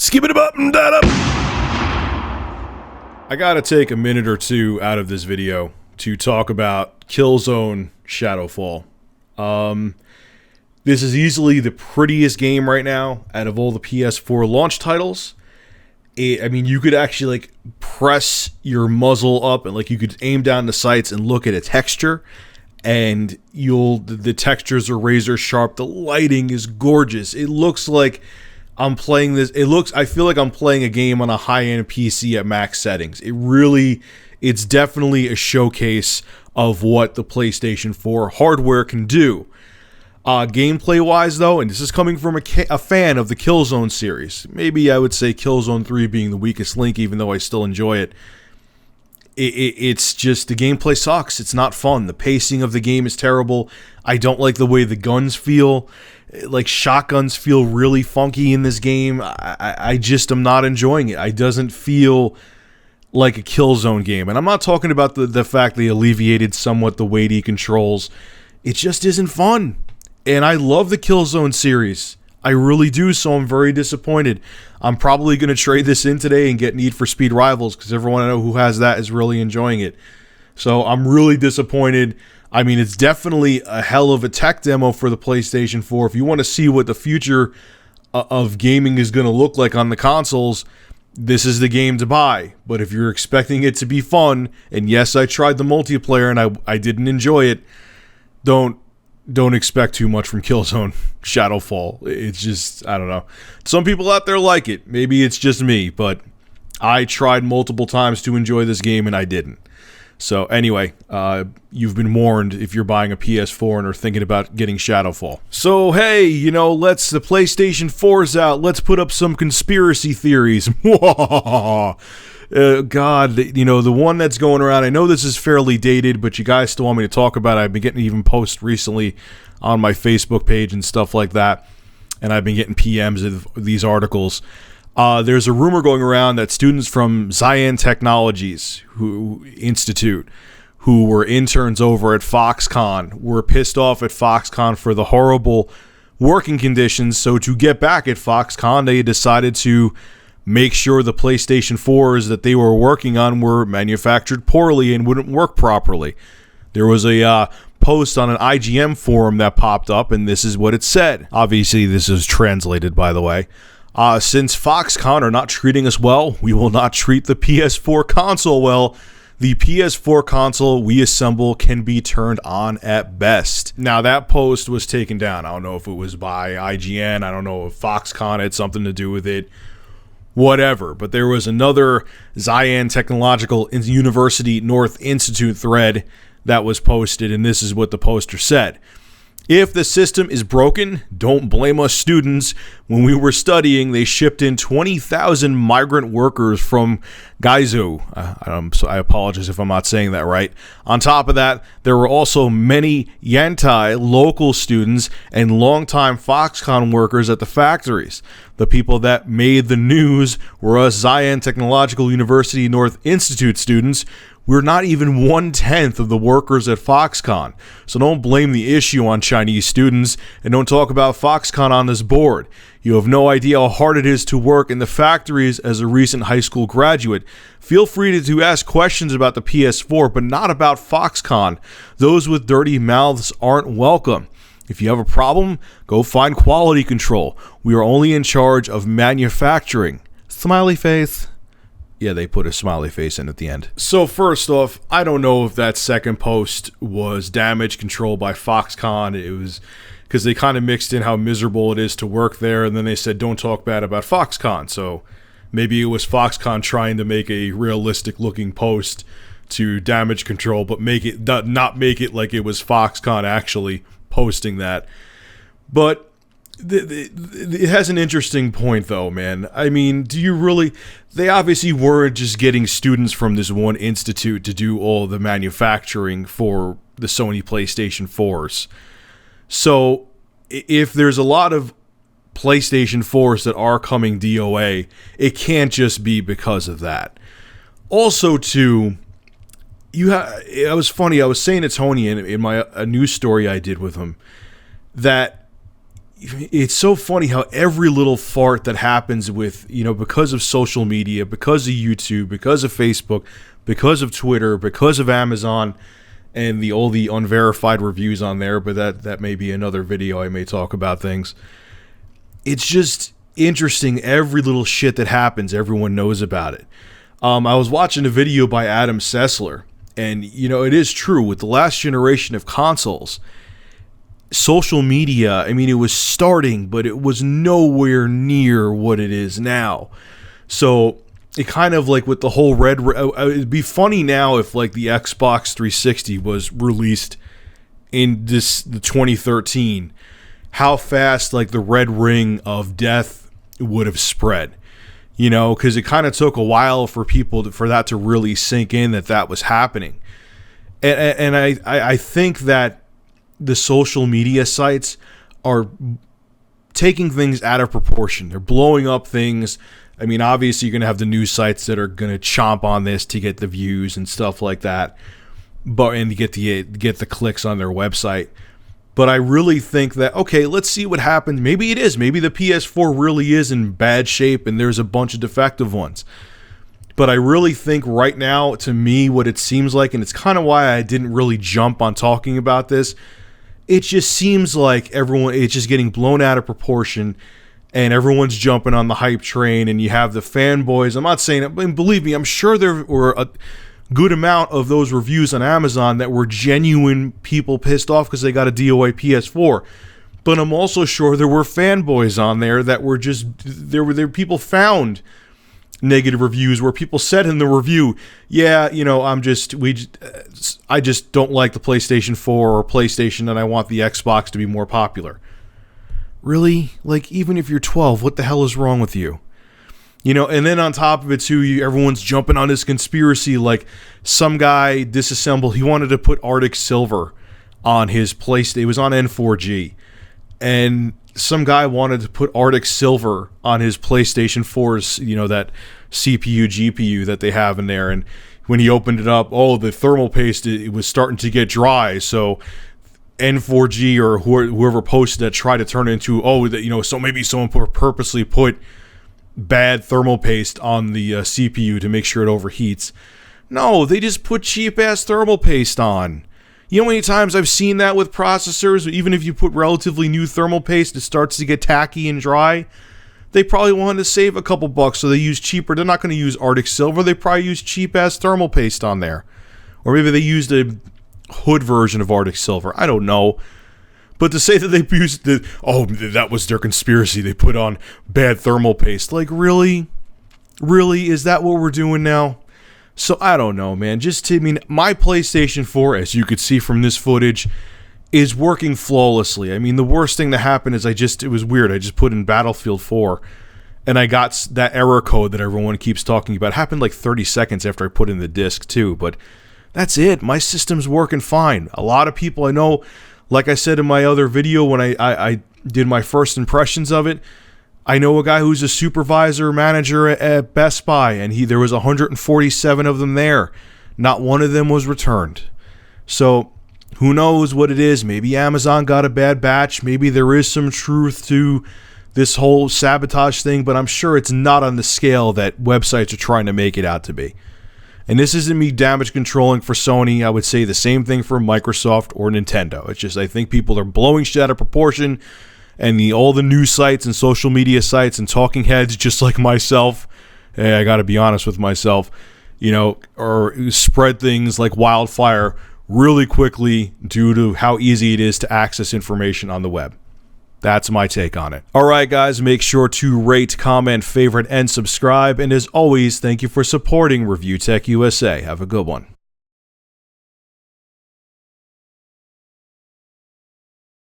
Skip it up and that up. I gotta take a minute or two out of this video to talk about Killzone Shadowfall. This is easily the prettiest game right now out of all the PS4 launch titles. I mean, you could actually like press your muzzle up and like you could aim down the sights and look at a texture, and the textures are razor sharp. The lighting is gorgeous. It looks like I'm playing this. I feel like I'm playing a game on a high-end PC at max settings. It's definitely a showcase of what the PlayStation 4 hardware can do. Gameplay-wise, though, and this is coming from a fan of the Killzone series, maybe I would say Killzone 3 being the weakest link, even though I still enjoy it. It's just, the gameplay sucks. It's not fun. The pacing of the game is terrible. I don't like the way the guns feel. Like, shotguns feel really funky in this game. I just am not enjoying it. It doesn't feel like a Killzone game. And I'm not talking about the fact they alleviated somewhat the weighty controls. It just isn't fun. And I love the Killzone series. I really do, so I'm very disappointed. I'm probably going to trade this in today and get Need for Speed Rivals, because everyone I know who has that is really enjoying it. So I'm really disappointed. I mean, it's definitely a hell of a tech demo for the PlayStation 4. If you want to see what the future of gaming is going to look like on the consoles, this is the game to buy. But if you're expecting it to be fun, and yes, I tried the multiplayer and I didn't enjoy it, don't expect too much from Killzone Shadowfall. It's just, I don't know. Some people out there like it. Maybe it's just me, but I tried multiple times to enjoy this game and I didn't. So anyway, you've been warned if you're buying a PS4 and are thinking about getting Shadowfall. So hey, the PlayStation 4's out. Let's put up some conspiracy theories. God, the one that's going around, I know this is fairly dated, but you guys still want me to talk about it. I've been getting even posts recently on my Facebook page and stuff like that, and I've been getting PMs of these articles. There's a rumor going around that students from Zion Technologies Institute, who were interns over at Foxconn, were pissed off at Foxconn for the horrible working conditions. So to get back at Foxconn, they decided to make sure the PlayStation 4s that they were working on were manufactured poorly and wouldn't work properly. There was a post on an IGM forum that popped up, and this is what it said. Obviously, this is translated, by the way. Since Foxconn are not treating us well, we will not treat the PS4 console well. The PS4 console we assemble can be turned on at best. Now, that post was taken down. I don't know if it was by IGN. I don't know if Foxconn had something to do with it. Whatever. But there was another Zion Technological University North Institute thread that was posted, and this is what the poster said. If the system is broken, don't blame us students. When we were studying, they shipped in 20,000 migrant workers from Guizhou. I apologize if I'm not saying that right. On top of that, there were also many Yantai local students and longtime Foxconn workers at the factories. The people that made the news were us Zion Technological University North Institute students. We're not even 1/10 of the workers at Foxconn. So don't blame the issue on Chinese students, and don't talk about Foxconn on this board. You have no idea how hard it is to work in the factories as a recent high school graduate. Feel free to ask questions about the PS4, but not about Foxconn. Those with dirty mouths aren't welcome. If you have a problem, go find quality control. We are only in charge of manufacturing. Smiley face. Yeah, they put a smiley face in at the end. So first off, I don't know if that second post was damage control by Foxconn. It was because they kind of mixed in how miserable it is to work there, and then they said don't talk bad about Foxconn. So maybe it was Foxconn trying to make a realistic looking post to damage control, but not make it like it was Foxconn actually posting that. But it has an interesting point, though, man. I mean, do you really... They obviously weren't just getting students from this one institute to do all the manufacturing for the Sony PlayStation 4s. So, if there's a lot of PlayStation 4s that are coming DOA, it can't just be because of that. Also, too... it was funny, I was saying to Tony in a news story I did with him, that it's so funny how every little fart that happens with, because of social media, because of YouTube, because of Facebook, because of Twitter, because of Amazon, and all the unverified reviews on there, but that may be another video. I may talk about things. It's just interesting. Every little shit that happens, everyone knows about it. I was watching a video by Adam Sessler, and it is true with the last generation of consoles, social media, it was starting, but it was nowhere near what it is now. So it kind of like with the whole it'd be funny now if like the Xbox 360 was released in the 2013, how fast like the red ring of death would have spread, because it kind of took a while for people for that to really sink in that was happening. And I think that the social media sites are taking things out of proportion. They're blowing up things. Obviously you're going to have the news sites that are going to chomp on this to get the views and stuff like that, and to get the clicks on their website. But I really think that, okay, let's see what happens. Maybe it is. Maybe the PS4 really is in bad shape and there's a bunch of defective ones. But I really think right now, to me, what it seems like, and it's kind of why I didn't really jump on talking about this, it just seems like it's just getting blown out of proportion, and everyone's jumping on the hype train, and you have the fanboys. I'm not saying it, believe me, I'm sure there were a good amount of those reviews on Amazon that were genuine people pissed off because they got a DOA PS4. But I'm also sure there were fanboys on there that were just, there people found negative reviews where people said in the review, yeah, I just don't like the PlayStation 4 or PlayStation, and I want the Xbox to be more popular. Really? Like, even if you're 12, what the hell is wrong with you? And then on top of it too, everyone's jumping on this conspiracy. Like, some guy disassembled, he wanted to put Arctic Silver on his PlayStation. It was on N4G, and some guy wanted to put Arctic Silver on his PlayStation 4's, that CPU, GPU that they have in there. And when he opened it up, the thermal paste, it was starting to get dry. So N4G or whoever posted that tried to turn it into, so maybe someone purposely put bad thermal paste on the CPU to make sure it overheats. No, they just put cheap-ass thermal paste on. You know how many times I've seen that with processors? Even if you put relatively new thermal paste, it starts to get tacky and dry. They probably wanted to save a couple bucks, so they use cheaper. They're not going to use Arctic Silver. They probably use cheap-ass thermal paste on there. Or maybe they used a hood version of Arctic Silver. I don't know. But to say that they used that was their conspiracy. They put on bad thermal paste. Like, really? Really? Is that what we're doing now? So, I don't know, man. My PlayStation 4, as you could see from this footage, is working flawlessly. The worst thing that happened is it was weird. I just put in Battlefield 4, and I got that error code that everyone keeps talking about. It happened like 30 seconds after I put in the disc, too. But that's it. My system's working fine. A lot of people I know, like I said in my other video when I did my first impressions of it, I know a guy who's a supervisor manager at Best Buy, and there was 147 of them there. Not one of them was returned. So who knows what it is? Maybe Amazon got a bad batch. Maybe there is some truth to this whole sabotage thing, but I'm sure it's not on the scale that websites are trying to make it out to be. And this isn't me damage controlling for Sony. I would say the same thing for Microsoft or Nintendo. It's just I think people are blowing shit out of proportion, and all the news sites and social media sites and talking heads, just like myself, I got to be honest with myself, or spread things like wildfire really quickly due to how easy it is to access information on the web. That's my take on it. Alright guys, make sure to rate, comment, favorite, and subscribe. And as always, thank you for supporting Review Tech USA. Have a good one.